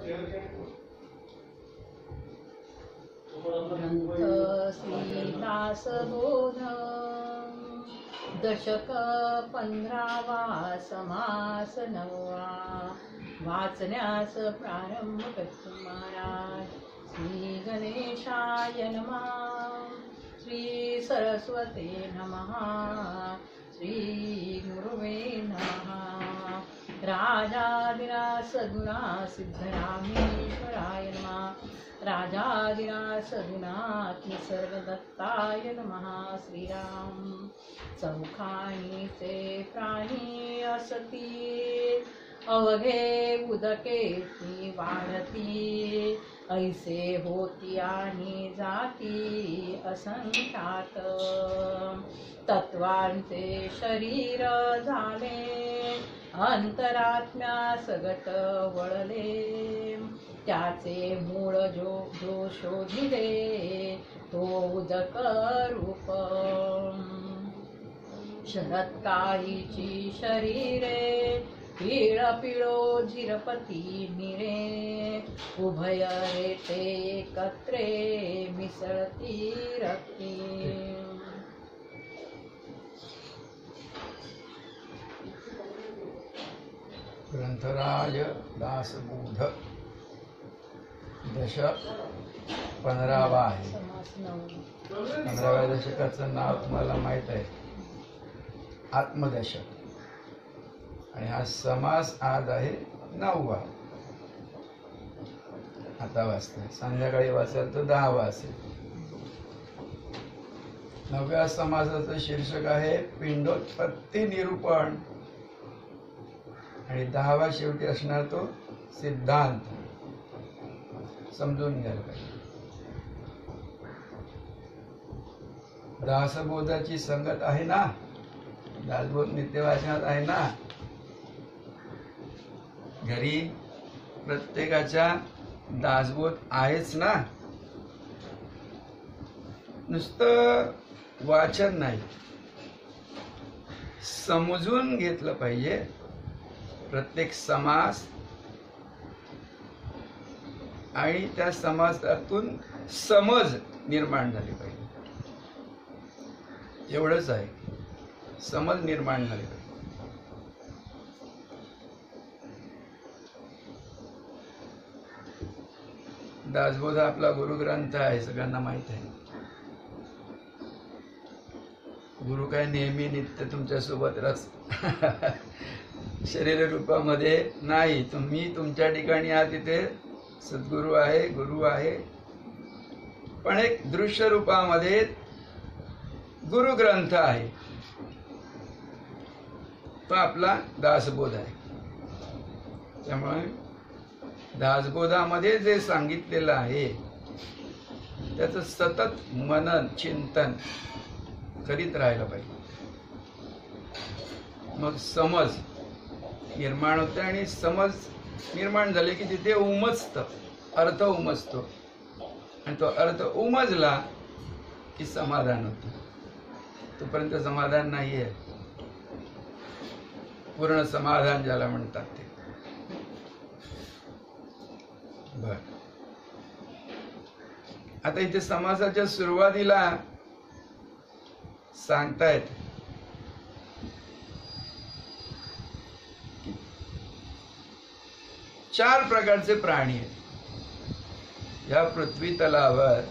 ग्रंथ श्रीदासबोध दशक 15वा समास 9वा वाचण्यास प्रारंभ करतो महाराज. श्री गणेशाय नमः. श्री सरस्वते नमः. श्री गुरुवे नमः. राजाधिराज सद्गुणा सिद्धरामेश्वराय नमः. राजाधिराज सद्गुणात्म सर्वदत्ताय नमः. श्रीराम चौखाणीचे प्राणी असती अवघे उदके ती वाढती ऐसे होती आणि जाती असंख्यात तत्वांचे शरीर झाले अंतरात्म्या सगट वळले त्याचे मूळ जो शोधिले तो उदक रूप शरत्काळीची शरीरे पिळ पिळो झिरपती निरे उभय रेटे एकत्रे मिसळती रक्ती. ग्रंथराज दासबोध दशक 15वा आहे. 15व्या दशकाचं नाव तुम्हाला माहित आहे, आत्मदशक. आणि हा समास आज आहे 9वा. आता वाचतोय, संध्याकाळी वाचाल तर 10वा असेल. 9व्या समासाचं शीर्षक आहे पिंडोत्पत्ती निरूपण आणि 10वा शेवटी असणार तो सिद्धांत. समजून घ्यायला पाहिजे. दासबोधाची संगत आहे ना, दासबोध नित्यवाचनात आहे ना. घरी प्रत्येकाच्या दासबोध आहेच ना. नुसतं वाचन नाही, समजून घेतलं पाहिजे. प्रत्येक समास आणि त्या समासातून समज निर्माण झाली पाहिजे. एवढंच आहे, समज निर्माण झाली पाहिजे. दासबोध आपला गुरुग्रंथ आहे, सगळ्यांना माहित आहे. गुरु काय नेहमी नित्य तुमच्या सोबत शरीर रूपामध्ये नाही. तुम्ही तुमच्या ठिकाणी आहात, तिथे सद्गुरू आहे, गुरु आहे. पण एक दृश्य रूपामध्ये गुरुग्रंथ आहे, तो आपला दासबोध आहे. त्यामुळे दासबोधामध्ये जे सांगितलेलं आहे त्याचं सतत मनन चिंतन करीत राहायला पाहिजे. मग समज निर्माण होते आणि समज निर्माण झाले की तिथे उमजतं, अर्थ उमजतो. आणि तो अर्थ उमजला की समाधान होतं. तोपर्यंत समाधान नाही आहे. पूर्ण समाधान ज्याला म्हणतात ते. बर, आता इथे समासाच्या सुरुवातीला सांगतायत चार प्रकारचे प्राणी आहेत. या पृथ्वी तलावर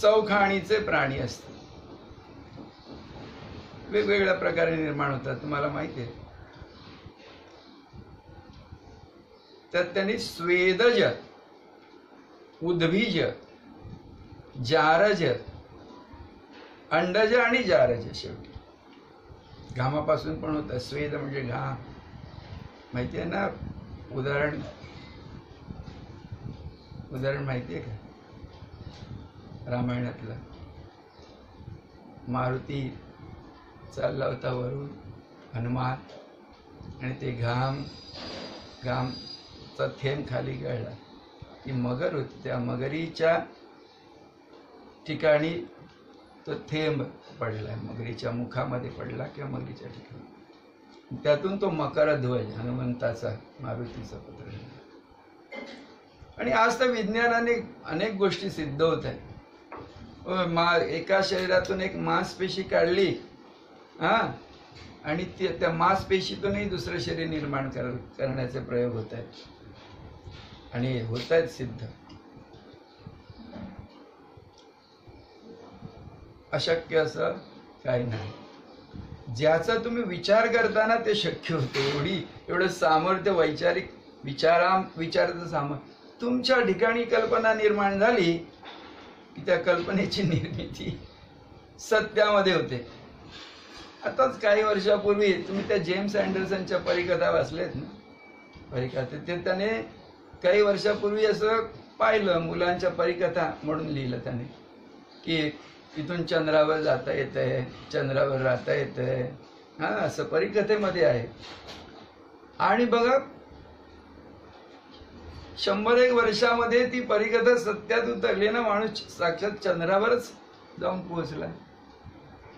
चौखाणीचे प्राणी असतात. वेगवेगळ्या प्रकारे निर्माण होतात, तुम्हाला माहिती आहे. त्यात त्यांनी स्वेदज, उद्भिज, जारज, अंडज आणि जारज. शेवटी घामापासून पण होतं. स्वेद म्हणजे घाम, माहिती आहे ना. उदाहरण माहिती आहे का रामायणातलं? मारुती चालला होता वरून, हनुमान, आणि ते घामचा थेंब खाली गळला. ती मगर होती, त्या मगरीच्या ठिकाणी तो थेंब पडला, मगरीच्या मुखामध्ये पडला किंवा मगरीच्या ठिकाणी. त्यातून तो मकरध्वज हनुमंताचा, मारुतीचा पुत्र. आणि आज तर विज्ञानाने अनेक गोष्टी सिद्ध होत आहेत. एका शरीरातून एक मांसपेशी काढली आणि त्या मांसपेशीतूनही दुसरं शरीर निर्माण करण्याचे प्रयोग होत आहेत आणि होत आहेत सिद्ध. अशक्य असं काही नाही. ज्याचा तुम्ही विचार करताना ते शक्य होते. एवढं सामर्थ्य, वैचारिक विचाराचं सामर्थ्य तुमच्या ठिकाणी कल्पना निर्माण झाली की त्या कल्पनेची निर्मिती सत्यामध्ये होते. आताच काही वर्षापूर्वी तुम्ही त्या जेम्स अँडरसनच्या परिकथा वाचल्यात ना, परिकथा ते त्याने काही वर्षापूर्वी असं पाहिलं, मुलांच्या परिकथा म्हणून लिहिलं त्याने की इथून चंद्रावर जाता येतंय, चंद्रावर राहता येतंय, असं परिकथेमध्ये आहे. आणि बघा 100-1 वर्षामध्ये ती परिकथा सत्यात उतरली ना, माणूस साक्षात चंद्रावरच जाऊन पोहोचला.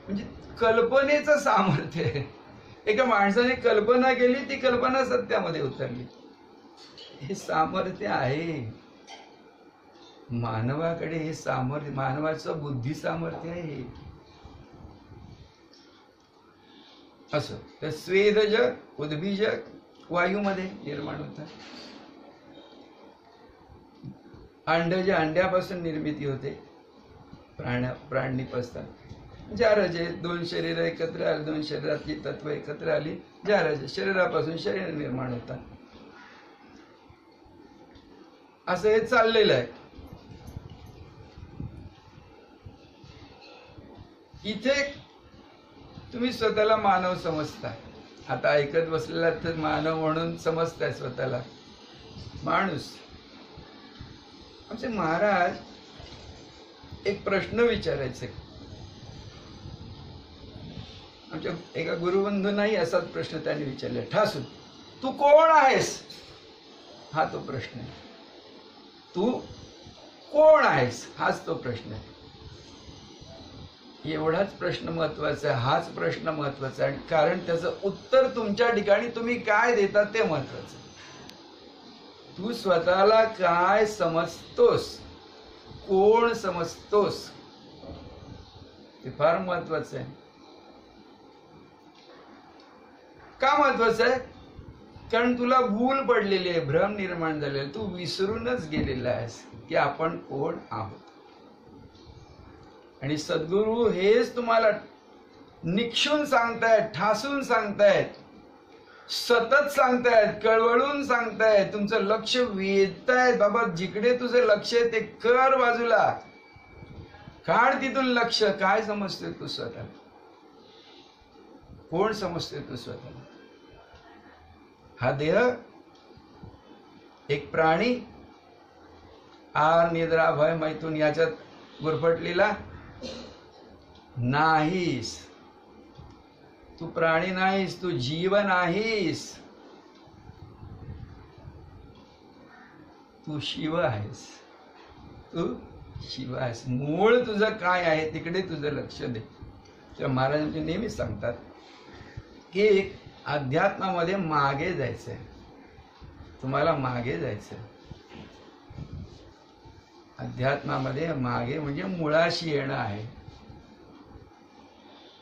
म्हणजे कल्पनेचं सामर्थ्य आहे. एका माणसाने कल्पना केली, ती कल्पना सत्यामध्ये उतरली. हे सामर्थ्य आहे मानवाकडे. हे सामर्थ्य मानवाचं बुद्धी सामर्थ्य आहे. असं तर स्वेदजग, उद्भिजक वायूमध्ये निर्माण होतात. अंडज, अंड्यापासून निर्मिती होते. प्राण निपजतात. जारजे, 2 शरीर एकत्र आली, 2 शरीरातली तत्व एकत्र आली, जारजे, शरीरापासून शरीर निर्माण होतात. असं हे चाललेलं आहे. इथे तुम्ही स्वतःला मानव समजता. आता ऐकत बसलेला तर मानव म्हणून समजताय स्वतःला, माणूस. आमचे महाराज एक प्रश्न विचारायचे. आमच्या एका गुरुबंधूंनाही असाच प्रश्न त्यांनी विचारला ठासून, तू कोण आहेस? हा तो प्रश्न आहे. तू कोण आहेस हाच तो प्रश्न आहे. एवढाच प्रश्न महत्वाचा आहे. हाच प्रश्न महत्वाचा आहे. कारण त्याचं उत्तर तुमच्या ठिकाणी तुम्ही काय देता ते महत्वाचं. तू स्वतःला काय समजतोस, कोण समजतोस, ते फार महत्वाचं आहे. का महत्वाचं आहे? कारण तुला भूल पडलेली आहे, भ्रम निर्माण झालेला, तू विसरूनच गेलेला आहेस की आपण कोण आहोत. आणि सद्गुरू हेच तुम्हाला निक्षून सांगतायत, ठासून सांगतायत, सतत सांगतायत, कळवळून सांगतायत, तुमचं लक्ष वेधतायत. बाबा जिकडे तुझं लक्ष आहे ते कर बाजूला, काढ तिथून लक्ष. काय समजतोय तू स्वतः? कोण समजतोय तू स्वतः? हा देह एक प्राणी, आहार निद्रा भय मैथून याच्यात गुरफटलेला नाहीस. तू प्राणी नाहीस, तू जीव नाहीस, तू शिव आहेस. तू शिव आहेस. मूळ तुझं काय आहे तिकडे तुझं लक्ष दे. तर महाराजांचे नेहमी सांगतात की अध्यात्मामध्ये मागे जायचंय, तुम्हाला मागे जायचंय. अध्यात्मामध्ये मागे म्हणजे मुळाशी येणं आहे.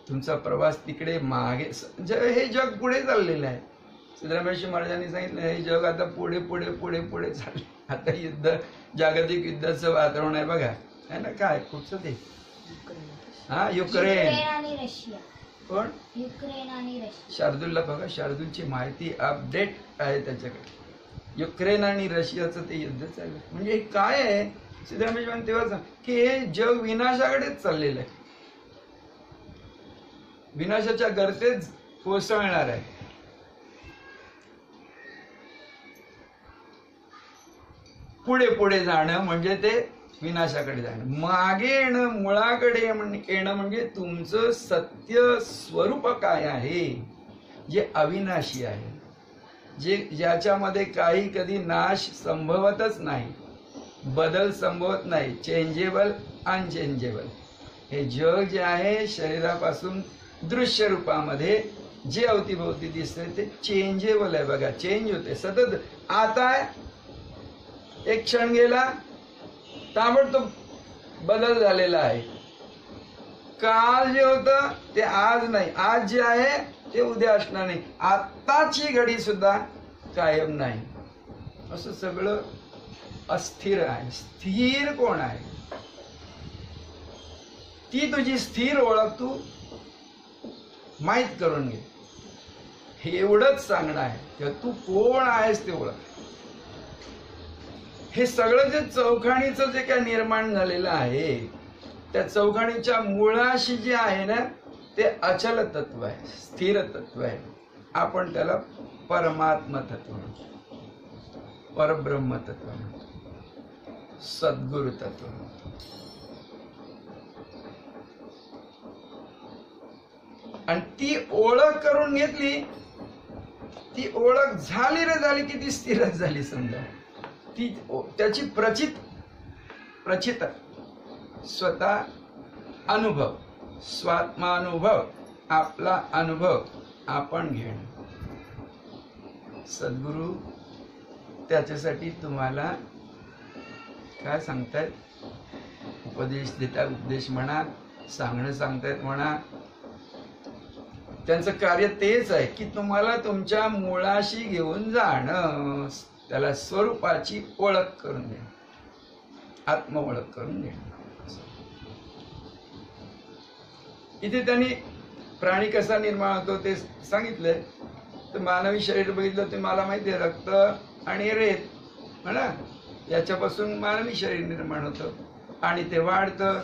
तुमचा प्रवास तिकडे मागे. हे जग पुढे चाललेलं आहे. सिद्धरामेश्वर महाराजांनी सांगितलं हे जग आता पुढे पुढे पुढे पुढे चालले. आता युद्ध, जागतिक युद्धाचं वातावरण आहे बघा, है ना. काय कुठचं ते? युक्रेन आणि रशिया. कोण? युक्रेन आणि रशिया. शार्दूलला बघा, शार्दूलची माहिती अपडेट आहे त्याच्याकडे. युक्रेन आणि रशियाचं ते युद्ध चाललं. म्हणजे हे काय आहे? सिद्धरामेश्वर तेव्हा सांग की हे जग विनाशाकडेच चाललेलं आहे. विनाशाच्या गर्तेत कोसळणार आहे. पुढे पुढे जाणं म्हणजे ते विनाशाकडे जाणं. मागे येणं, मुळाकडे येणं म्हणजे तुमचं सत्य स्वरूप काय आहे, जे अविनाशी आहे, ज्याच्यामध्ये काही कधी नाश संभवतच नाही, बदल संभवत नाही, चेंजेबल अनचेंजेबल. हे जग जे आहे शरीरापासून दृश्य रूपामध्ये जे अवतीभोवती दिसते ते चेंजेबल आहे बघा, चेंज होते सतत. आता आहे एक क्षण गेला, ताबडतोब बदल झालेला आहे. काल जे होतं ते आज नाही, आज जे आहे ते उद्या असणार नाही, आत्ताची घडी सुद्धा कायम नाही. असं सगळं अस्थिर आहे. स्थिर कोण आहे? ती तुझी स्थिर ओळख तू माहीत करून घे. हे एवढंच सांगणं आहे. किंवा तू कोण आहेस ते ओळख. हे सगळं जे चौखाणीचं जे काय निर्माण झालेलं आहे, त्या चौखाणीच्या मुळाशी जे आहे ना, ते अचल तत्व आहे, स्थिर तत्व आहे. आपण त्याला परमात्म तत्व म्हणतो, परब्रह्म तत्व म्हणतो, सद्गुरु तत्व म्हणतो. आणि ती ओळख करून घेतली, ती ओळख झाली रे झाली की ती स्थिरच झाली. समजा ती त्याची प्रचित स्वतः अनुभव, स्वात्मानुभव, आपला अनुभव आपण घेणं. सद्गुरु त्याच्यासाठी तुम्हाला काय सांगतायत? उपदेश देतात, उपदेश म्हणा, सांगणं सांगतायत म्हणा. त्यांचं कार्य तेच आहे की तुम्हाला तुमच्या मुळाशी घेऊन जाणं, त्याला स्वरूपाची ओळख करून देणं, आत्म ओळख करून देणं. इथे त्यांनी प्राणी कसा निर्माण होतो ते सांगितलंय. तर मानवी शरीर बघितलं तर मला माहिती आहे, रक्त आणि रेत म्हणा, याच्यापासून मानवी शरीर निर्माण होतं. आणि ते वाढतं,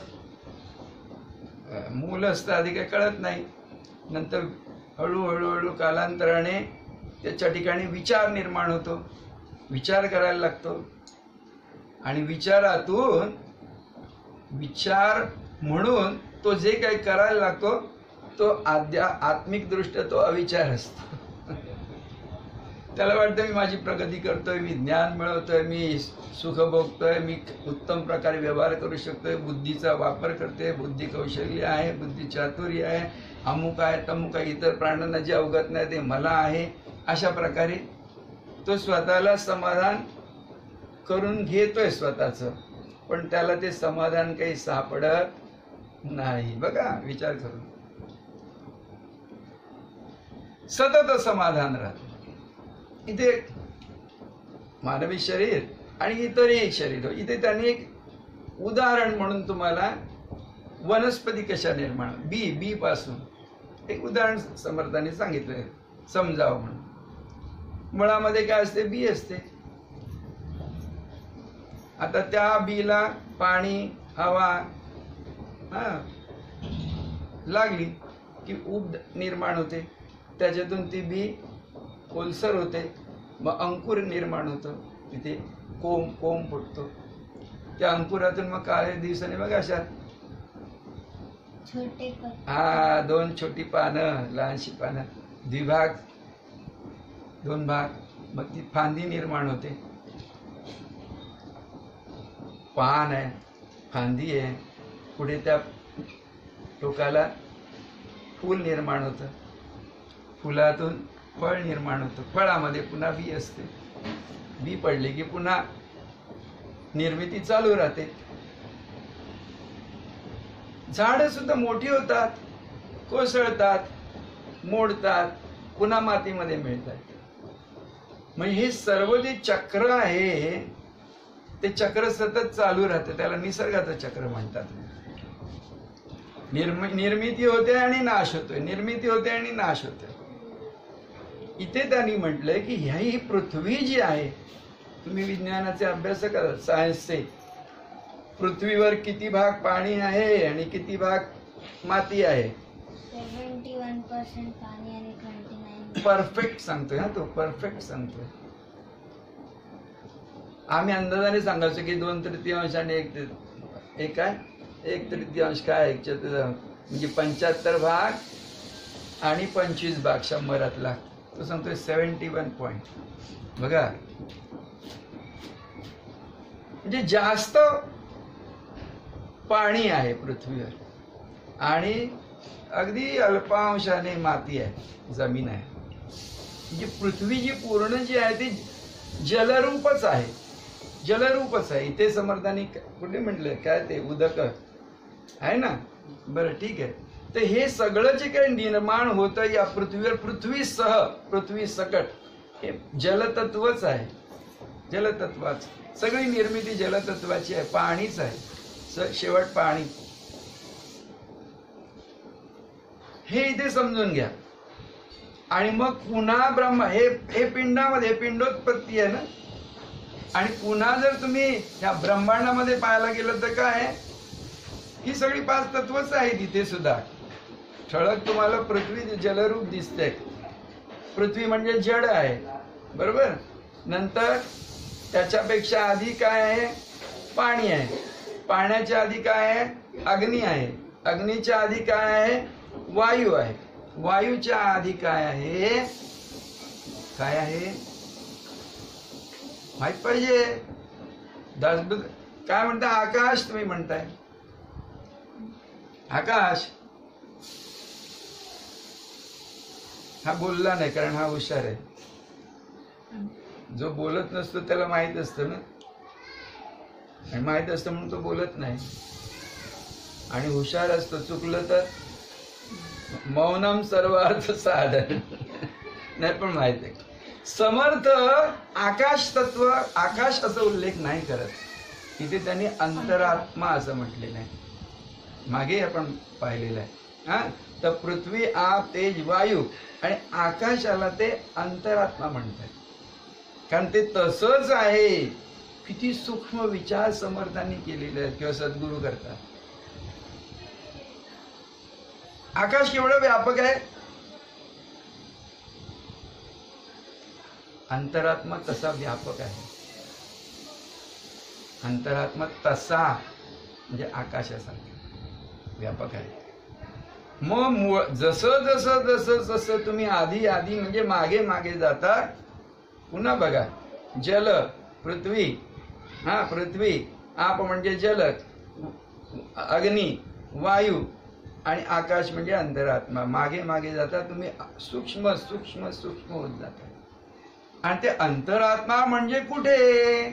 मूल असतं, आधी काही कळत नाही. नंतर हळूहळू कालांतराने त्याच्या ठिकाणी विचार निर्माण होतो, विचार करायला लागतो. आणि विचारातून विचार म्हणून तो जे काही करायला लागतो तो आत्मिक दृष्ट्या तो अविचार असतो. त्याला वाटतं मी माझी प्रगती करतोय, मी ज्ञान मिळवतोय, मी सुख भोगतोय, मी उत्तम प्रकारे व्यवहार करू शकतोय, बुद्धीचा वापर करतोय, बुद्धी कौशल्य आहे, बुद्धी चातुर्य आहे, अमुक आहे तमुक आहे, इतर प्राण्यांना जे अवगत नाही ते मला आहे. अशा प्रकारे तो स्वतःला समाधान करून घेतोय स्वतःच, पण त्याला ते समाधान काही सापडत नाही. बघा, विचार करून सतत समाधान राहत. इथे मानवी शरीर आणि इतरही शरीर, इथे त्यांनी एक उदाहरण म्हणून तुम्हाला वनस्पती कशा निर्माण, बी पासून एक उदाहरण समर्थाने सांगितलंय समजावं म्हणून. मुळामध्ये काय असते? बी असते. आता त्या बीला पाणी, हवा लागली की ऊब निर्माण होते, त्याच्यातून ती बी ओलसर होते, मग अंकुर निर्माण होतं, तिथे कोंब फुटतो. त्या अंकुरातून मग काही दिवसांनी बघा अशा दोन छोटी पानं, लहानशी पानं, द्विभाग, दोन भाग, मग ती फांदी निर्माण होते. पान आहे, फांदी आहे, पुढे त्या टोकाला फूल निर्माण होतं, फुलातून फळ निर्माण होतं, फळामध्ये पुन्हा बी असते, बी पडले की पुन्हा निर्मिती चालू राहते. झाडं सुद्धा मोठी होतात, कोसळतात, मोडतात, पुन्हा मातीमध्ये मिळतात. म्हणजे हे सर्व जे चक्र आहे ते चक्र सतत चालू राहते. त्याला निसर्गाचं चक्र म्हणतात. निर्मिती होते आणि नाश होतोय, निर्मिती होते आणि नाश होते. इथे त्यांनी म्हटलंय की ही पृथ्वी जी आहे, तुम्ही विज्ञानाचे अभ्यास करा, सायन्सचे, पृथ्वीवर किती भाग पाणी आहे आणि किती भाग माती आहे? 71% पाणी आणि 29. परफेक्ट सांगतोय ना तो, परफेक्ट सांगतोय. आम्ही अंदाजाने सांगायचो की 2/3 आणि 1 काय 1/3 काय, म्हणजे 75 भाग आणि 25 भाग 100तला. तो सांगतोय 71 पॉइंट. बघा, म्हणजे जास्त पाणी आहे पृथ्वीवर आणि अगदी अल्पांशाने माती आहे, जमीन आहे. म्हणजे पृथ्वी जी पूर्ण जी आहे ती जलरूपच आहे. जलरूपच आहे. इथे समर्थांनी कुठे म्हटलंय काय ते उदक आहे ना. बरं ठीक आहे. तर हे सगळं जे काही निर्माण होतं या पृथ्वीवर, पृथ्वीसह पृथ्वी सकट, हे जलतत्वच आहे. जलतत्वाच सगळी निर्मिती जलतत्वाची आहे. पाणीच आहे. शेवट पाणी. हे इथे समजून घ्या. आणि मग पुन्हा ब्रह्मा हे पिंडामध्ये पिंडोत्पत्ती आहे ना. आणि पुन्हा जर तुम्ही ह्या ब्रह्मांडामध्ये पाहायला गेलं तर काय, ही सगळी 5 तत्वच आहे तिथे सुद्धा. ठळक तुम्हाला पृथ्वी जलरूप दिसते. पृथ्वी म्हणजे जड आहे, बरोबर. नंतर त्याच्यापेक्षा आधी काय आहे, पाणी आहे. पाण्याच्या आधी काय आहे, अग्नी आहे. अग्नीच्या आधी काय आहे, वायू आहे. वायूच्या आधी काय आहे, काय आहे माहित पाहिजे. काय म्हणता, आकाश तुम्ही म्हणताय. आकाश हा बोलला नाही कारण हा हुशार आहे. जो बोलत नसतो त्याला माहित असतं ना, आणि माहित असतं म्हणून तो बोलत नाही. आणि हुशार असतो, चुकलं तर मौनम सर्वार्थ साधन. नाही पण माहित आहे. समर्थ आकाश तत्व, आकाश असा उल्लेख नाही करत. इथे त्यांनी अंतरात्मा असं म्हटलेलं आहे. मागे आपण पाहिलेलं आहे. हा, तर पृथ्वी, आप, तेज, वायू आणि आकाशाला ते अंतरात्मा म्हणतात. कारण ते तसंच आहे. किती सूक्ष्म विचार समर्थांनी केलेले आहेत किंवा सद्गुरू करतात. आकाश केवढं व्यापक आहे. अंतरात्मा तसा व्यापक आहे. अंतरात्मा तसा म्हणजे आकाशासारखा व्यापक आहे. मग जसं जसं जसं जसं तुम्ही आधी आधी म्हणजे मागे मागे जाता, पुन्हा बघा, जल, पृथ्वी, हा पृथ्वी, आप म्हणजे जल, अग्नी, वायू आणि आकाश म्हणजे अंतरात्मा. मागे मागे जाता तुम्ही, सूक्ष्म सूक्ष्म सूक्ष्म होत जाता. आणि ते अंतरात्मा म्हणजे कुठे,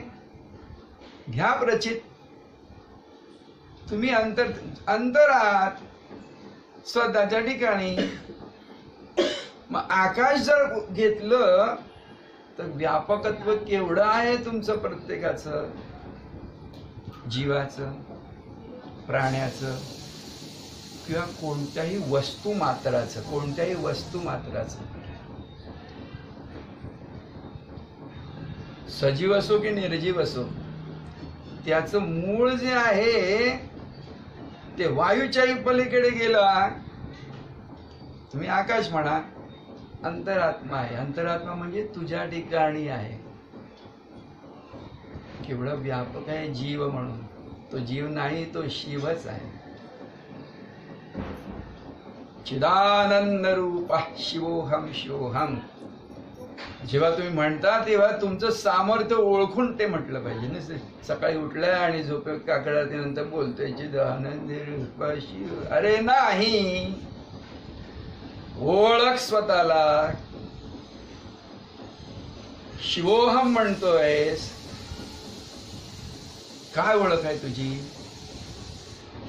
घ्या प्रचित. तुम्ही अंतरात स्वतःच्या ठिकाणी. मग आकाश जर घेतलं तर व्यापकत्व केवढं आहे तुमचं, प्रत्येकाचं, जीवाचं, प्राण्याचं किंवा कोणत्याही वस्तू मात्राचं, कोणत्याही वस्तू मात्राचं. सजीव असो की निर्जीव असो, त्याचं मूळ जे आहे ते वायूच्याही पलीकडे गेला. तुम्ही आकाश म्हणा, अंतरात्मा आहे. अंतरात्मा म्हणजे तुझ्या ठिकाणी आहे. केवढं व्यापक आहे जीव म्हणून. तो जीव नाही, तो शिवच आहे. चिदानंद रूप शिवोहम शिवोहम. जेव्हा तुम्ही म्हणता तेव्हा तुमचं सामर्थ्य ओळखून ते म्हटलं पाहिजे ना. सकाळी उठल्या आणि झोपे काकडानंतर बोलतोय चिदानंद रूप शिव. अरे नाही, ओळख स्वतःला. शिवोहम म्हणतोयस, काय ओळख आहे तुझी?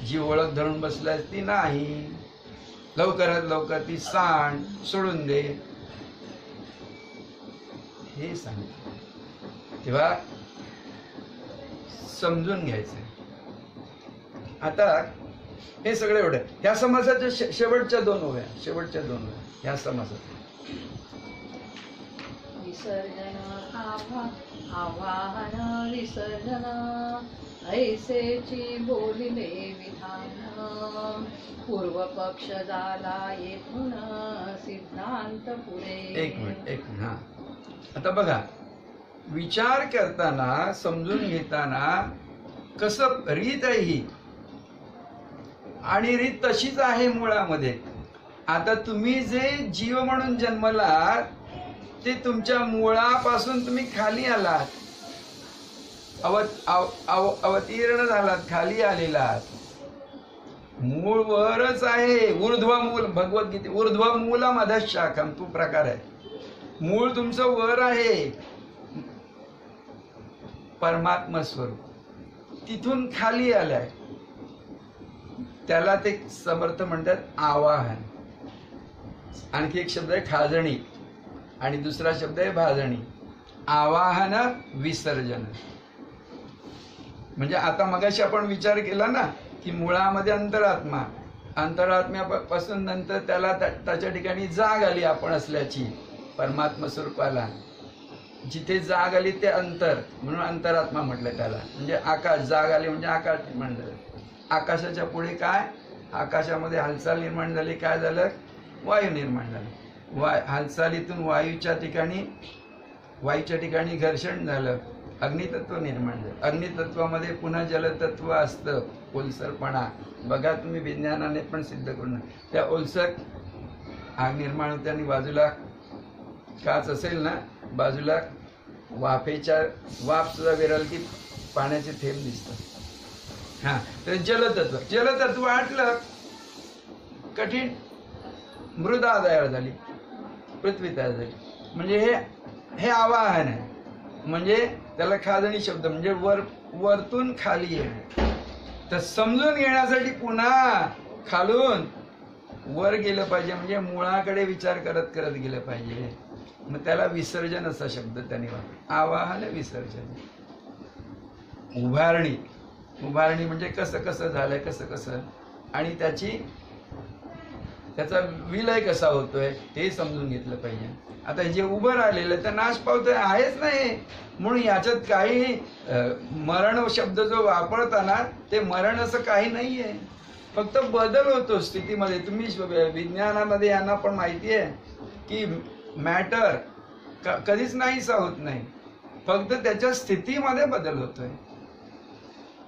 जी ओळख धरून बसलाय ती नाही. लवकरात लवकर ती सांग, सोडून दे, हे सांग. तेव्हा समजून घ्यायचं. आता हे सगळं एवढं. ह्या समासाच्या शेवटच्या 2 ओव्या, शेवटच्या 2 ओव्या ह्या समासात. विसर्जन आवाहन विसर्जन, ऐसेची बोलिले विधान. पूर्व पक्ष झाला येथून सिद्धांत पुढे. एक मिनिट. हा, आता बघा, विचार करताना, समजून घेताना कसं रीत आहे ही, आणि रीत तशीच आहे मुळामध्ये. आता तुम्ही जे जीव म्हणून जन्मलात ते तुमच्या मुळापासून तुम्ही खाली आलात, अवतीर्ण झालात, खाली आलेलात. मूळ वरच आहे. ऊर्ध्व मूल, भगवद्गीते ऊर्ध्व मूलम अधःशाखम, तो प्रकार आहे. मूळ तुमचं वर आहे. परमात्मा स्वरूप तिथून खाली आलाय, त्याला ते समर्थ म्हणतात आवाहन. आणखी एक शब्द आहे खाजणी आणि दुसरा शब्द आहे भाजणी. आवाहन विसर्जन. म्हणजे आता मगाशी आपण विचार केला ना की मुळामध्ये अंतरात्मा, अंतरात्म्यापासून नंतर त्याला त्याच्या ठिकाणी जाग आली आपण असल्याची, परमात्मा स्वरूपाला जिथे जाग आली ते अंतर, म्हणून अंतरात्मा म्हटलं त्याला. म्हणजे आकाश, जाग आली म्हणजे आकाश म्हणलं. आकाशाच्या पुढे काय, आकाशामध्ये हालचाल निर्माण झाली, काय झालं, वायू निर्माण झालं. हालचालीतून वायूच्या ठिकाणी घर्षण झालं, अग्नितत्व निर्माण झालं. अग्नितत्वामध्ये पुन्हा जलतत्व असतं, ओलसरपणा. बघा तुम्ही विज्ञानाने पण सिद्ध करून, त्या ओलसर आग निर्माण होते आणि बाजूला काच असेल ना, बाजूला वाफ सुद्धा विरल की पाण्याचे थेंब दिसतात. हा, तर जलतत्व आटलं, कठीण मृदा तयार झाली, पृथ्वी तयार झाली. म्हणजे हे आवाहन आहे. म्हणजे त्याला खाजणी शब्द म्हणजे वरतून खाली येणे. तर समजून घेण्यासाठी पुन्हा खालून वर गेलं पाहिजे, म्हणजे मुळाकडे विचार करत करत गेलं पाहिजे. मग त्याला विसर्जन असा शब्द त्याने वापरला. आवाहन, विसर्जन. उभारणी म्हणजे कसं कसं झालंय, कसं आणि त्याचा विलय कसा होतोय हे समजून घेतलं पाहिजे. आता जे उभं राहिलेलं तर नाश पावतोय आहेच नाही, म्हणून याच्यात काही मरण शब्द जो वापरताना ते मरण असं काही नाहीये, फक्त बदल होतो स्थितीमध्ये. तुम्ही विज्ञानामध्ये यांना पण माहिती आहे की मॅटर कधीच नाहीसा होत नाही, फक्त त्याच्या स्थितीमध्ये बदल होतोय.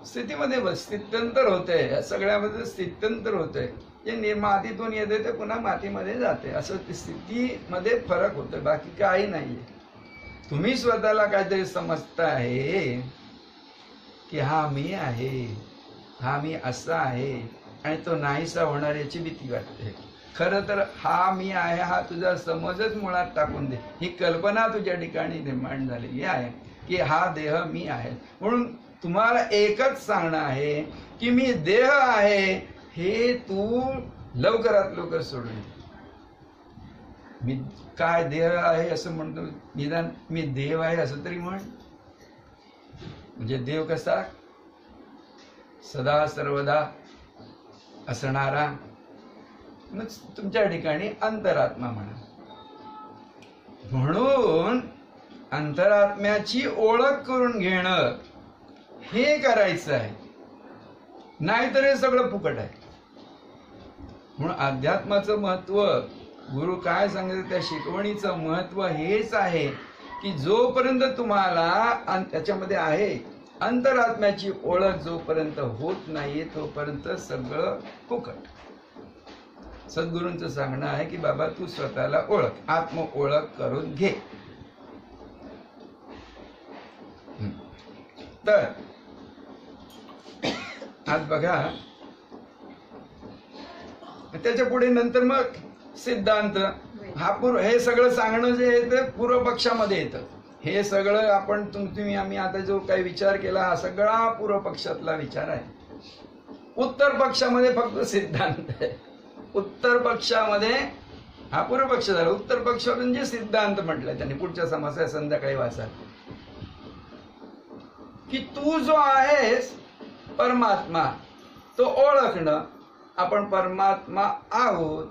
स्थितीमध्ये स्थित्यंतर होतंय, या सगळ्यामध्ये स्थित्यंतर होतंय. जे मातीतून येते ते पुन्हा मातीमध्ये जाते, असं स्थितीमध्ये फरक होतोय, बाकी काही नाहीये. तुम्ही स्वतःला काहीतरी समजता आहे की हा मी आहे, हा मी असा आहे, आणि तो नाहीसा होणार याची भीती वाटते. खरं तर हा मी आहे हा तुझा समजच मुळात टाकून दे. ही कल्पना तुझ्या ठिकाणी निर्माण झालेली आहे की हा देह मी आहे. म्हणून तुम्हाला एकच सांगणं आहे की मी देह आहे हे तू लवकरात लवकर सोडून दे. मी काय देह आहे असं म्हणतो, निदान मी देव आहे असं तरी म्हण. म्हणजे देव कसा, सदा सर्वदा असणारा. मग तुमच्या ठिकाणी अंतरात्मा म्हणा. म्हणून अंतरात्म्याची ओळख करून घेणं हे करायचं आहे, नाहीतर हे सगळं फुकट आहे. म्हणून अध्यात्माचं महत्व, गुरु काय सांगतात त्या शिकवणीचं महत्व हेच आहे की जोपर्यंत तुम्हाला त्याच्यामध्ये आहे अंतरात्म्याची ओळख जोपर्यंत होत नाही तोपर्यंत सगळं फुकट. सद्गुरूंचं सांगणं आहे की बाबा तू स्वतःला ओळख, आत्म ओळख करून घे. तर आज बघा, त्याच्या पुढे नंतर मग सिद्धांत हा हे सगळं सांगणं जे आहे ते पूर्व पक्षामध्ये येतं. हे सगळं आपण तुम्ही आम्ही आता जो काही विचार केला हा सगळा पूर्व पक्षातला विचार आहे. उत्तर पक्षामध्ये फक्त सिद्धांत आहे. उत्तर पक्षामध्ये हा पूर्व पक्ष झाला, उत्तर पक्ष म्हणजे सिद्धांत म्हटलंय त्यांनी. पुढच्या समस्या संध्याकाळी वाचा की तू जो आहेस परमात्मा तो ओळखणं, आपण परमात्मा आहोत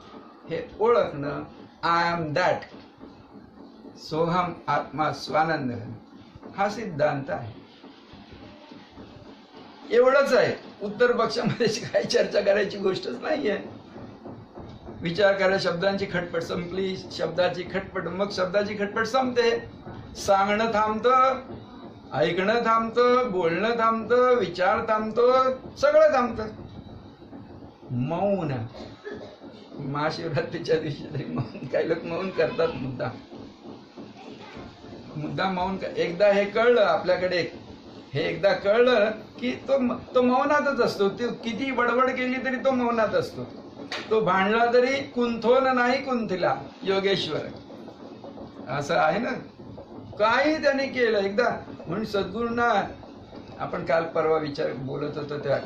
हे ओळखणं. आय एम दॅट, सोहम आत्मा स्वानंद, हा सिद्धांत आहे. एवढंच आहे. उत्तर पक्षामध्ये काही चर्चा करायची गोष्टच नाहीये. विचार करा, शब्दांची खटपट संपली, शब्दाची खटपट, मग शब्दाची खटपट संपते. सांगणं थांबतं, ऐकणं थांबतं, बोलणं थांबतं, विचार थांबतो, सगळं थांबतं. मौन, महाशिवरात्रीच्या दिवशी तरी मौन, काही लोक मौन करतात मुद्दा मौन. एकदा हे कळलं आपल्याकडे, हे एकदा कळलं की तो मौनातच असतो. ती किती बडबड केली तरी तो मौनात असतो. तो भांडला तरी कुंथोन नाही कुंथिला योगेश्वर, असं आहे ना. काही त्याने केलं, एकदा म्हणून सद्गुरूंना आपण काल परवा विचार बोलत होतो त्या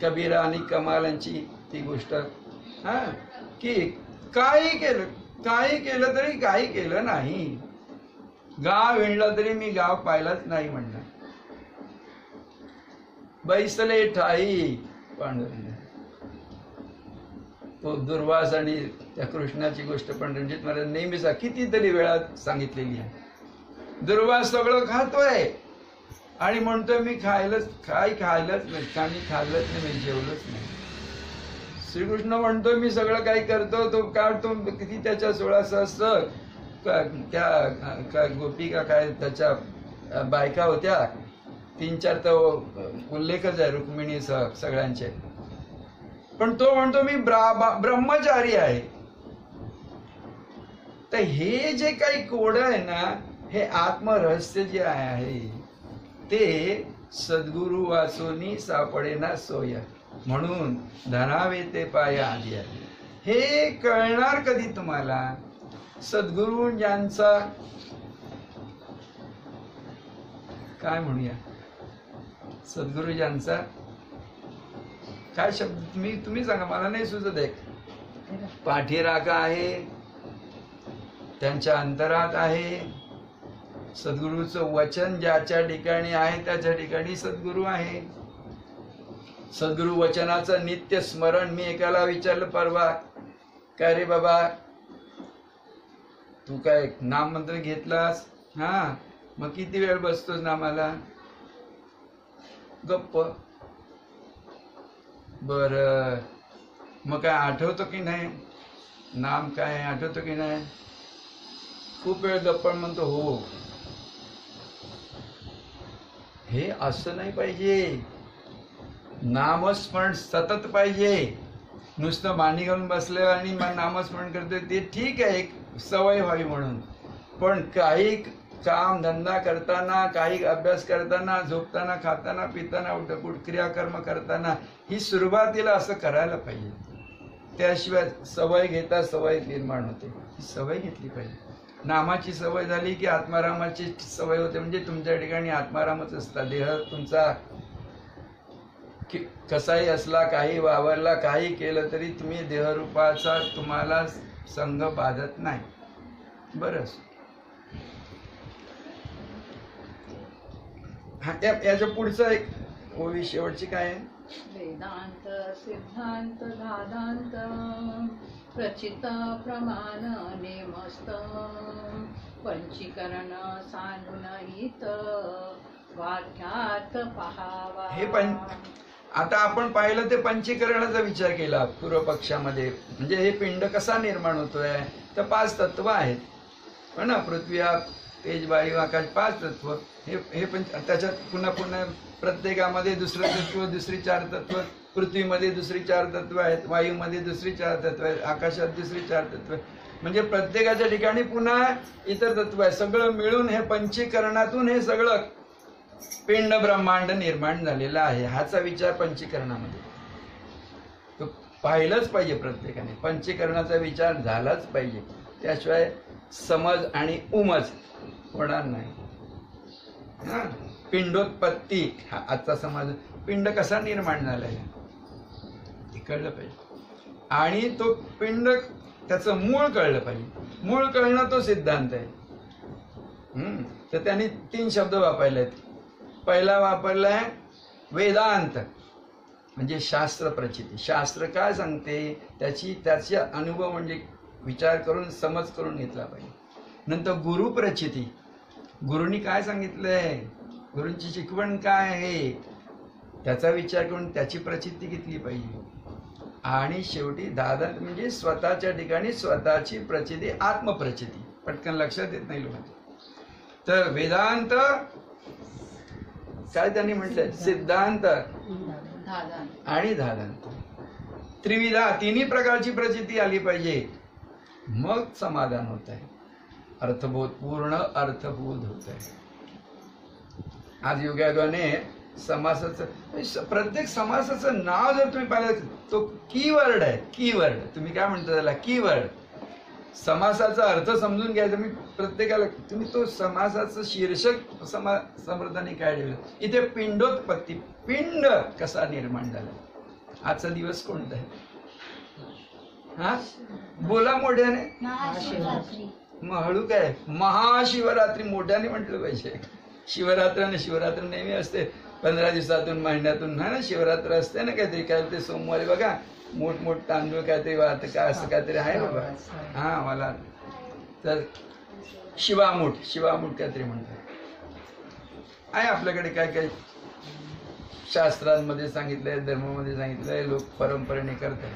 कबीरा आणि कमालांची ती गोष्ट, हा, की काही केलं तरी काही केलं नाही. गाव हिंडला तरी मी गाव पाहिलाच नाही म्हणणार. बैसले ठाई पांडुरंग. तो दुर्वास आणि त्या कृष्णाची गोष्ट पण रणजित महाराज नेहमीच कितीतरी वेळा सांगितलेली आहे. दुर्वास सगळं खातोय आणि म्हणतोय मी खायलाच नाही, मी खाल्लंच नाही, मी जेवलंच नाही. श्रीकृष्ण म्हणतोय मी सगळं काही करतो, तो काढतो किती त्याच्या 16 सहस्र त्या गोपिका काय त्याच्या बायका होत्या, 3-4 तर उल्लेखच आहे रुक्मिणी सगळ्यांचे. पण तो म्हणतो मी ब्रह्मचारी आहे. तर हे जे काही कोड आहे ना, हे आत्मरहस्य जे आहे ते सद्गुरु वाचोनी सापडेना सोय. म्हणून धनावे ते पाया आधी आहे. हे कळणार कधी तुम्हाला? सद्गुरु ज्यांचा काय म्हणूया, सद्गुरु ज्यांचा काय शब्द तुम्ही सांगा, मला नाही सुचत आहे. पाठीराखा आहे, त्यांच्या अंतरात आहे. सद्गुरूचं वचन ज्याच्या ठिकाणी आहे त्याच्या ठिकाणी सद्गुरू आहे. सद्गुरू वचनाचं नित्य स्मरण. मी एकाला विचारलं परवा, काय रे बाबा तू काय नाम मंत्र घेतलास? हा, मग किती वेळ बसतोस नामाला? गप्प. बर, मग काय आठवतो की नाही? नाम काय आठवतो की नाही? खूप वेळ गप्प म्हणतो हो. हे असं नाही पाहिजे. नामस्मरण सतत पाहिजे. नुसतं मांडी घालून बसलं आणि नामस्मरण करतोय ते ठीक आहे, एक सवय व्हावी म्हणून. पण काही काम धंदा करताना, काही अभ्यास करताना, झोपताना, खाताना, पिताना, उठकुट क्रियाकर्म करताना ही सुरुवातीला असं करायला पाहिजे. त्याशिवाय सवय घेता सवय निर्माण होते. ही सवय घेतली पाहिजे. नामाची सवय झाली की आत्मारामाची सवय होते. म्हणजे तुमच्या ठिकाणी आत्मारामच असतात. देह तुमचा कसाही असला, काही वावरला, काही केलं तरी तुम्ही देहरूपाचा तुम्हाला संग बाधत नाही. बरंच याच्या पुढचं एक ओवी शेवटची काय आहे? वेदांत सिद्धांत धादांत प्रचित प्रमाण नेमस्त पंचीकरण सांगून हित वाक्यात पहावा. हे आता आपण पाहिलं ते पंचीकरणाचा विचार केला पूर्व पक्षामध्ये. म्हणजे हे पिंड कसा निर्माण होतोय? तर 5 तत्व आहेत पण ना, पृथ्वी आप तेज वायू आकाश 5 तत्व. हे पण त्याच्यात पुन्हा प्रत्येकामध्ये दुसरं तत्व, दुसरी 4 तत्व. पृथ्वीमध्ये दुसरी 4 तत्व आहेत, वायूमध्ये दुसरी 4 तत्व आहेत, आकाशात दुसरी 4 तत्व. म्हणजे प्रत्येकाच्या ठिकाणी पुन्हा इतर तत्व आहे. सगळं मिळून हे पंचीकरणातून हे सगळं पिंड ब्रह्मांड निर्माण झालेला आहे. हाचा विचार पंचीकरणामध्ये तो पाहिलंच पाहिजे. प्रत्येकाने पंचीकरणाचा विचार झालाच पाहिजे. त्याशिवाय समज आणि उमज होणार नाही. हा, पिंडोत्पत्ती हा आजचा समाज. पिंड कसा निर्माण झाला हे कळलं पाहिजे. आणि तो पिंड त्याचं मूळ कळलं पाहिजे. मूळ कळणं तो सिद्धांत आहे. तर त्यांनी 3 शब्द वापरलेत. पहिला वापरलाय वेदांत, म्हणजे शास्त्र प्रचिती. शास्त्र काय सांगते त्याचा अनुभव म्हणजे विचार करून समज करून घेतला पाहिजे. नंतर गुरु प्रचिती, गुरुनी काय सांगितलंय, गुरूंची शिकवण काय आहे त्याचा विचार करून त्याची प्रचिती घेतली पाहिजे. आणि शेवटी दादांत म्हणजे स्वतःच्या ठिकाणी स्वतःची प्रचिती, आत्मप्रचिती. पटकन लक्षात येत नाही लोकांच्या. तर वेदांत काय त्यांनी म्हटलंय, सिद्धांत आणि धादांत. त्रिविधा 3 प्रकारची प्रचिती आली पाहिजे. मग समाधान होत आहे, अर्थबोध पूर्ण अर्थबोध होत आहे. आज योगायोगाने समासाचं, प्रत्येक समासाचं नाव जर तुम्ही पाहिलं तो कीवर्ड आहे. कीवर्ड तुम्ही काय म्हणता त्याला, कीवर्ड. समासाचा अर्थ समजून घ्यायचा. मी प्रत्येकाला तुम्ही तो समासाचं शीर्षक समर्थाने काय ठेवलं इथे, पिंडोत्पत्ती, पिंड कसा निर्माण झाला. आजचा दिवस कोणता आहे? हा बोला मोठ्याने. महाशिवरात्री. मग हळू काय? महाशिवरात्री मोठ्याने म्हटलं पाहिजे. शिवरात्र नेहमी असते 15 दिवसातून, महिन्यातून. हा ना, शिवरात्र असते ना काहीतरी. काय ते सोमवारी बघा मोठ तांदूळ काहीतरी वाहत काय असं काहीतरी आहे बाबा. हा मला तर शिवामूठ काहीतरी म्हणतात. आहे आपल्याकडे काय काय शास्त्रांमध्ये सांगितलंय, धर्मामध्ये सांगितलंय. लोक परंपरेने करतात.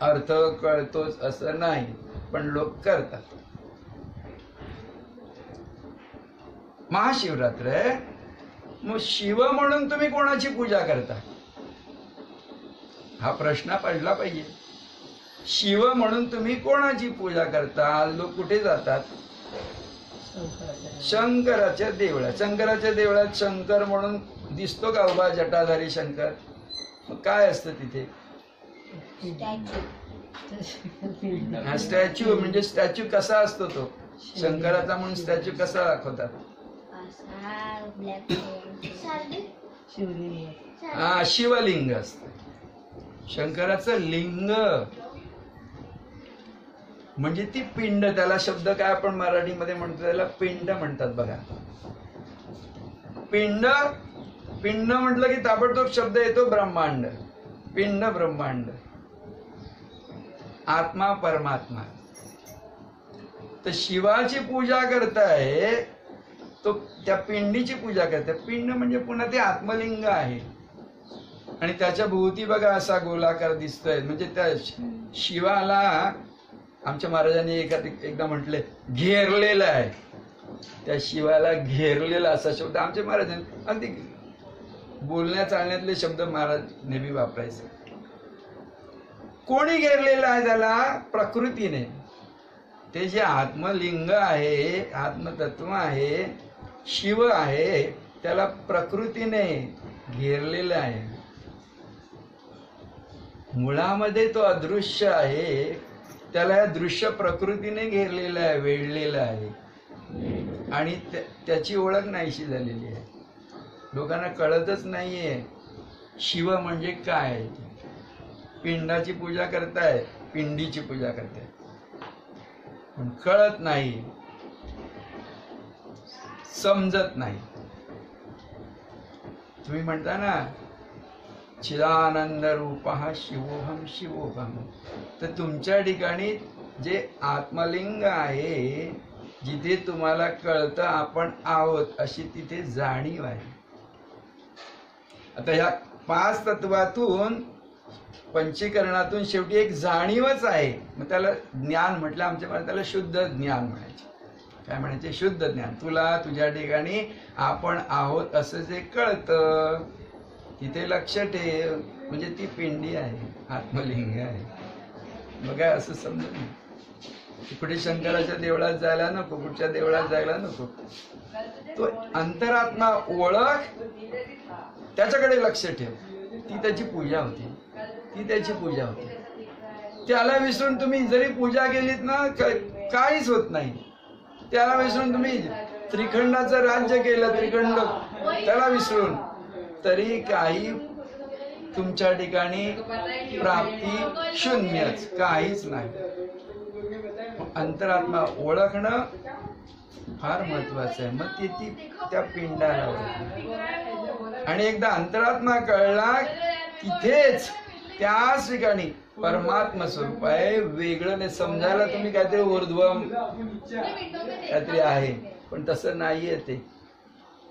अर्थ कळतोच असं नाही, पण लोक करतात. महाशिवरात्र आहे. मग शिव म्हणून तुम्ही कोणाची पूजा करता हा प्रश्न पडला पाहिजे. शिव म्हणून तुम्ही कोणाची पूजा करता? लोक कुठे जातात? शंकराच्या देवळात. शंकराच्या देवळात शंकर म्हणून दिसतो का उभा जटाधारी शंकर? मग काय असतं तिथे? स्टॅच्यू. म्हणजे स्टॅच्यू कसा असतो तो शंकराचा म्हणून स्टॅच्यू कसा दाखवतात? हा शिवलिंग असत. शंकराचं लिंग म्हणजे ती पिंड. त्याला शब्द काय आपण मराठीमध्ये म्हणतो? त्याला पिंड म्हणतात बघा. पिंड म्हटलं की ताबडतोब शब्द येतो ब्रह्मांड. पिंड ब्रह्मांड, आत्मा परमात्मा. तर शिवाची पूजा करताय तो त्या पिंडीची पूजा करते. पिंड म्हणजे पुन्हा ते आत्मलिंग आहे आणि त्याच्या भोवती बघा असा गोलाकार दिसतोय. म्हणजे त्या शिवाला आमच्या महाराजांनी एकदा म्हटले घेरलेला आहे. त्या शिवाला घेरलेला असा शब्द आमच्या महाराजांनी, अगदी बोलण्या चालण्यातले शब्द महाराज नेहमी वापरायचे. कोणी घेरलेला आहे त्याला? प्रकृतीने. ते जे आत्मलिंग आहे, आत्मतत्व आहे, शिव आहे, त्याला प्रकृतीने घेरलेलं आहे. मुळामध्ये तो अदृश्य आहे, त्याला या दृश्य प्रकृतीने घेरलेलं आहे, वेढलेलं आहे आणि त्याची ओळख नाहीशी झालेली आहे. लोकांना कळतच नाहीये शिव म्हणजे काय. पिंडाची पूजा करताय, पिंडीची पूजा करताय, पण कळत नाही, समजत नाही. तुम्ही म्हणता ना चिदानंद रूपः शिवोहम शिवोहम, तर तुमच्या ठिकाणी जे आत्मलिंग आहे, जिथे तुम्हाला कळतं आपण आहोत, अशी तिथे जाणीव आहे. आता ह्या 5 तत्वातून, पंचीकरणातून शेवटी एक जाणीवच आहे. मग त्याला ज्ञान म्हटलं. आमच्या मला त्याला शुद्ध ज्ञान म्हणायचे. काय म्हणायचे? शुद्ध ज्ञान. तुला तुझ्या ठिकाणी आपण आहोत असं जे कळतं, तिथे लक्ष ठेव. म्हणजे ती पिंडी आहे, आत्मलिंग आहे. बघा असं समजून कुठे शंकराच्या देवळात जायला नको, कुठच्या देवळात जायला नको. तो अंतरात्मा ओळख, त्याच्याकडे लक्ष ठेव. ती त्याची पूजा होती, ती त्याची पूजा होती. त्याला विसरून तुम्ही जरी पूजा केलीत ना, काहीच होत नाही. त्याला विसरून तुम्ही त्रिखंडाचं राज्य केलं, त्रिखंड त्याला विसरून, तरी काही तुमच्या ठिकाणी प्राप्ती शून्यच, काहीच नाही. अंतरात्मा ओळखणं फार महत्वाचं आहे. मग ती त्या पिंडाला ओळख. आणि एकदा अंतरात्मा कळला, तिथेच त्याच ठिकाणी परमात्मा स्वरूप आहे. वेगळं नाही. समजायला तुम्ही काहीतरी ऊर्ध्वम काहीतरी आहे, पण तसं नाहीये. ते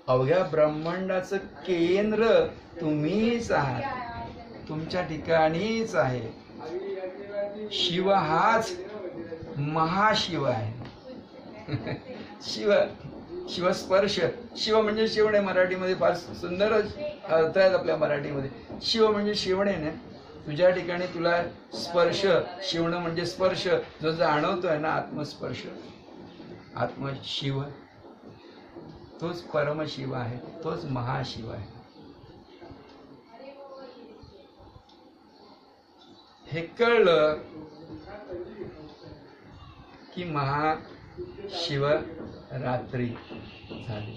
अवघ्या ब्रह्मांडाचं केंद्र तुम्हीच आहात, तुमच्या ठिकाणीच आहे. शिव हाच महाशिव आहे. शिवस्पर्श. शिव म्हणजे शिवणे. मराठीमध्ये फार सुंदर अर्थ आहेत आपल्या मराठीमध्ये. शिव म्हणजे शिवणे ना. तुझ्या ठिकाणी तुला स्पर्श, शिवणं म्हणजे स्पर्श, जो जाणवतोय ना, आत्मस्पर्श, आत्मशिव, तोच परमशिव आहे, तोच महाशिव आहे. हे कळलं की महाशिवरात्री झाली.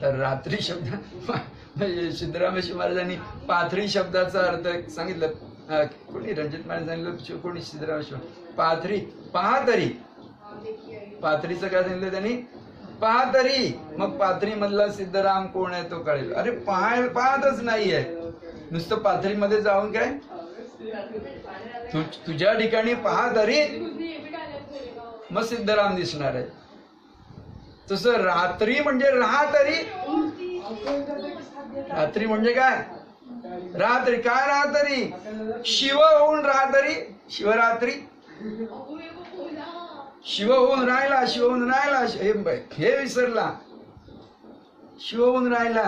तर रात्री शब्द म्हणजे सिद्धरामेश्वर महाराजांनी पाथरी शब्दाचा अर्थ सांगितलं. कोणी रणजित महाराज सांगितलं, कोणी सिद्धरामेश्वर पाथरी, पहा तरी. पाथरीचं काय सांगितलं त्यांनी, पहा तरी. मग पाथरी मधला सिद्धराम कोण आहे तो कळेल. अरे पाहतच नाहीये, नुसतं पाथरीमध्ये जाऊन काय तुझ्या ठिकाणी पहा तरी मग सिद्धराम दिसणार आहे. तसं रात्री म्हणजे राहा तरी. रात्री म्हणजे काय, रात्री काय, राहा तरी. शिव होऊन राहा तरी, शिवरात्री. शिव होऊन राहिला, शिव होऊन राहिला, हे विसरला. शिव होऊन राहिला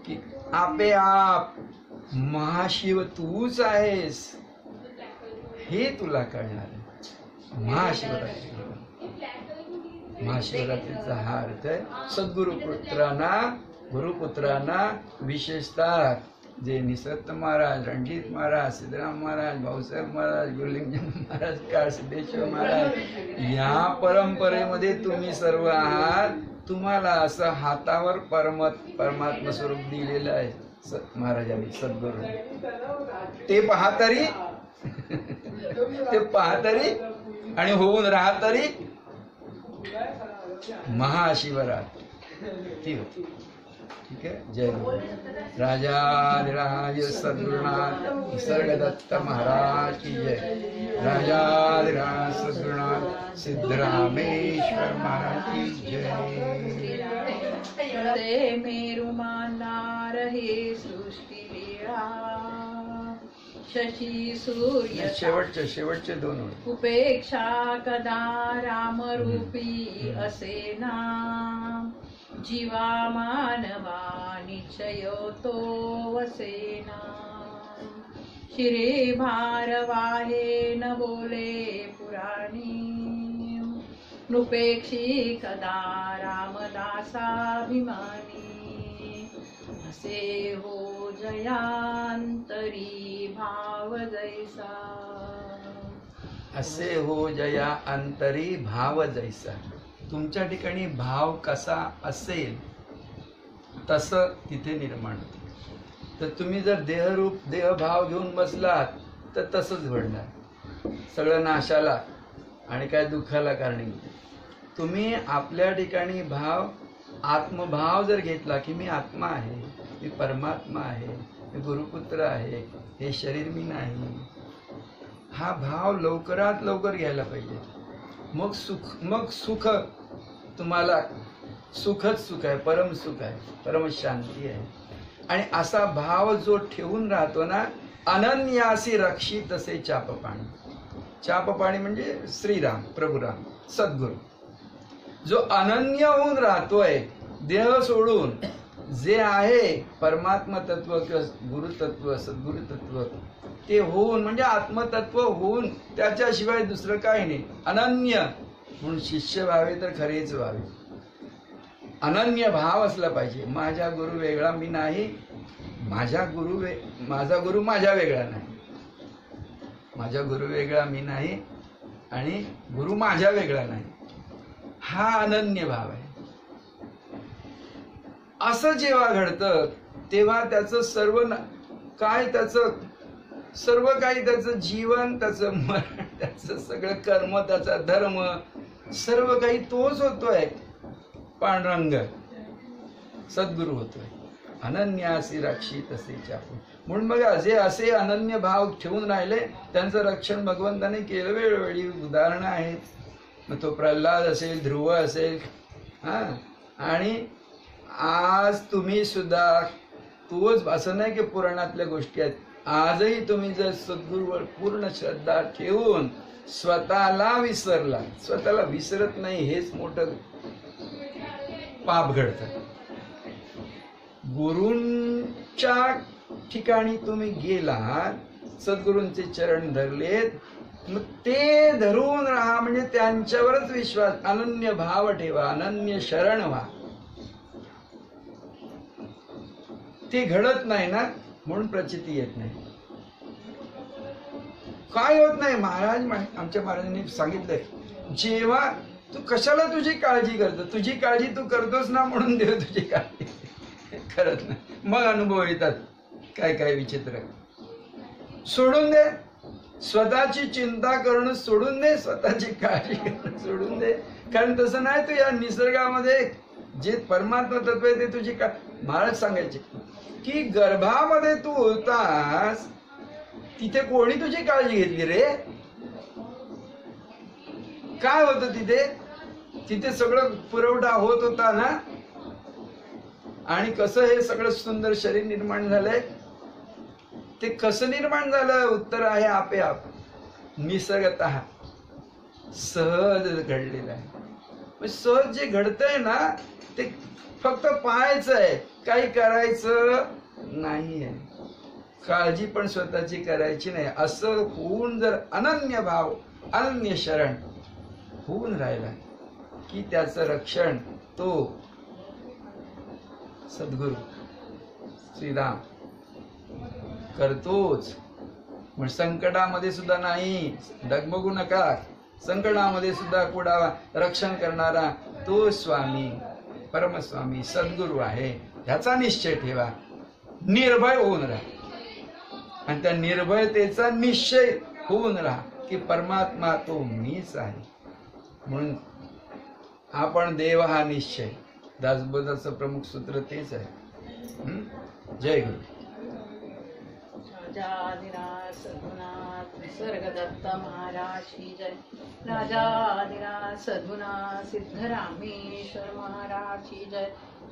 की आपे आप महाशिव तूच आहेस हे तुला कळणार आहे. महाशिवरात्री, महाशिवरात्रीचा हा अर्थ आहे. गुरुपुत्रांना विशेषतः जे निसर्ग महाराज, रणजित महाराज, सिद्धराम महाराज, भाऊसाहेब महाराज, गुरुलिंग महाराज, काळ सिद्धेश्वर महाराज या परंपरेमध्ये तुम्ही सर्व आहात. तुम्हाला असं हातावर परमात्मा स्वरूप दिलेलं आहे महाराजांनी, सद्गुरू. ते पहा तरी ते पहा तरी आणि होऊन राहा तरी महाशिवरात्री होती. ठीक आहे. जय गुरु. राजाधिराज सद्गुरुनाथ निसर्गदत्त महाराज की जय. राजाधिराज सद्गुरुनाथ सिद्धरामेश्वर महाराज की जय. ते मेरू मानणार हे सृष्टी लीळा. शशी सूर्य शेवटचे दोन ओळी. उपेक्षा कदा रामरूपी असेना. जीवा मानवा निश्चयो तो वसेना. शिरे भारवाहे न बोले पुराणी. नृपेक्षी कदा रामदासाभिमानी. असे हो जयांतरी भाव जैसा. असे हो जया अंतरी भाव जैसा. तुमच्या ठिकाणी भाव कसा असेल तसं तिथे निर्माण होते. तर तुम्ही जर देहभाव घेऊन बसलात तर तसंच घडणार, सगळं नाशाला आणि काय दुःखाला कारणीभूत. तुम्ही आपल्या ठिकाणी आत्मभाव जर घेतला की मी आत्मा आहे, मी परमात्मा आहे, मी गुरुपुत्र आहे, हे शरीर मी नाही, हा भाव लवकरात लवकर घ्यायला पाहिजे. मग सुख तुम्हाला सुखच सुख आहे, परम सुख आहे, परम शांती आहे. आणि असा भाव जो ठेवून राहतो ना, अनन्यासी रक्षी तसे चापपाणी. चापपाणी म्हणजे श्रीराम, प्रभुराम, सद्गुरू. जो अनन्य होऊन राहतोय देह सोडून, जे आहे परमात्मा तत्व किंवा गुरुतत्व, सद्गुरु तत्व ते होऊन म्हणजे आत्मतत्व होऊन, त्याच्याशिवाय दुसरं काही नाही. अनन्य म्हणून शिष्य व्हावे तर खरेच व्हावे. अनन्य भाव असला पाहिजे. माझा गुरु वेगळा मी नाही, माझा गुरु माझा वेगळा नाही, माझा गुरु वेगळा मी नाही आणि गुरु माझा वेगळा नाही. हा अनन्य भाव आहे. असं जेव्हा घडतं तेव्हा त्याचं सर्व काही त्याचं जीवन, त्याचं मरण, त्याचं सगळं कर्म, त्याचा धर्म, सर्व काही तोच होतोय. पांडुरंग सद्गुरू होतोय. अनन्यासी रक्षी तसे चापू. म्हणून बघा, जे असे अनन्य भाव ठेवून राहिले त्यांचं रक्षण भगवंताने केलं. वेळोवेळी उदाहरणं आहेत. मग तो प्रल्हाद असेल, ध्रुव असेल, आणि आज तुम्ही सुद्धा तोच, असं नाही की पुराणातल्या गोष्टी आहेत. आजही तुम्ही जर सद्गुरूवर पूर्ण श्रद्धा ठेवून स्वतःला विसरत नाही, हेच मोठं पाप घडतं. गुरूंच्या ठिकाणी तुम्ही गेलात, सद्गुरूंचे चरण धरलेत, मग ते धरून राहा. म्हणजे त्यांच्यावरच विश्वास, अनन्य भाव ठेवा, अनन्य शरण व्हा. ते घडत नाही ना, म्हणून प्रचिती येत नाही. काय होत नाही. आमच्या महाराजांनी सांगितलंय, जेव्हा तू कशाला तुझी काळजी करतो, तुझी काळजी तू करतोस ना म्हणून देव तुझी काळजी करत नाही. मग अनुभव येतात काय काय विचित्र. सोडून दे स्वतःची चिंता करणं, सोडून दे स्वतःची काळजी करणं, सोडून दे. कारण तसं नाही, तू या निसर्गामध्ये जे परमात्मा तत्व आहे ते तुझी महाराज सांगायचे की गर्भामध्ये तू होतास तिथे कोणी तुझी काळजी घेतली रे? काय होतं तिथे? तिथे सगळं पुरवठा होत होता ना. आणि कसं हे सगळं सुंदर शरीर निर्माण झालंय, ते कसं निर्माण झालं? उत्तर आहे आपे आप, निसर्गतः सहज घडलेलं आहे. सहज जे घडतंय ना ते फक्त पाहायचं आहे, काही करायचं नाहीये. काळजी पण स्वतःची करायची नाही. असं होऊन जर अनन्य भाव, अनन्य शरण होऊन राहिला की त्याचं रक्षण तो सद्गुरु श्रीराम करतोच. पण संकटामध्ये सुद्धा नाही, डगमगू नका. संकटामध्ये सुद्धा कुडावा रक्षण करणारा तो स्वामी, परमस्वामी सद्गुरु आहे. ह्याचा निश्चय ठेवा, निर्भय होऊन राहा. आणि त्या निर्भयतेचा निश्चय होऊन राहा की परमात्मा तो मीच आहे. म्हणून आपण देव हा निश्चय, दासबोधाचं प्रमुख सूत्र तेच आहे. जय गुरु. राजाधिराज सद्गुणात निसर्गदत्त महाराज की जय. राजाधिराज सद्गुणात सिद्धरामेश्वर महाराज की जय.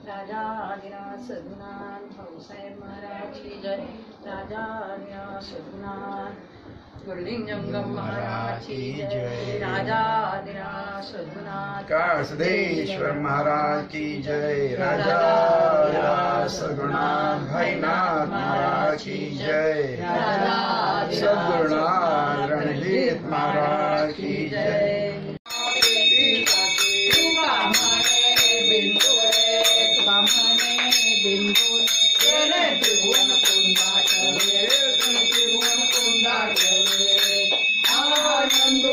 राजाधिराज सद्गुणात भाऊसाहेब महाराज की जय. राजाधिराज सद्गुणात गुरुलिंगम महाराज की जय. राजाधिराज सद्गुणात कासदेश्वर महाराज की जय. राजा सद्गुणाथ भाईनाथ महाराज की जय. सद्गुरुनाथ रणजीत महाराज की जय. आनंद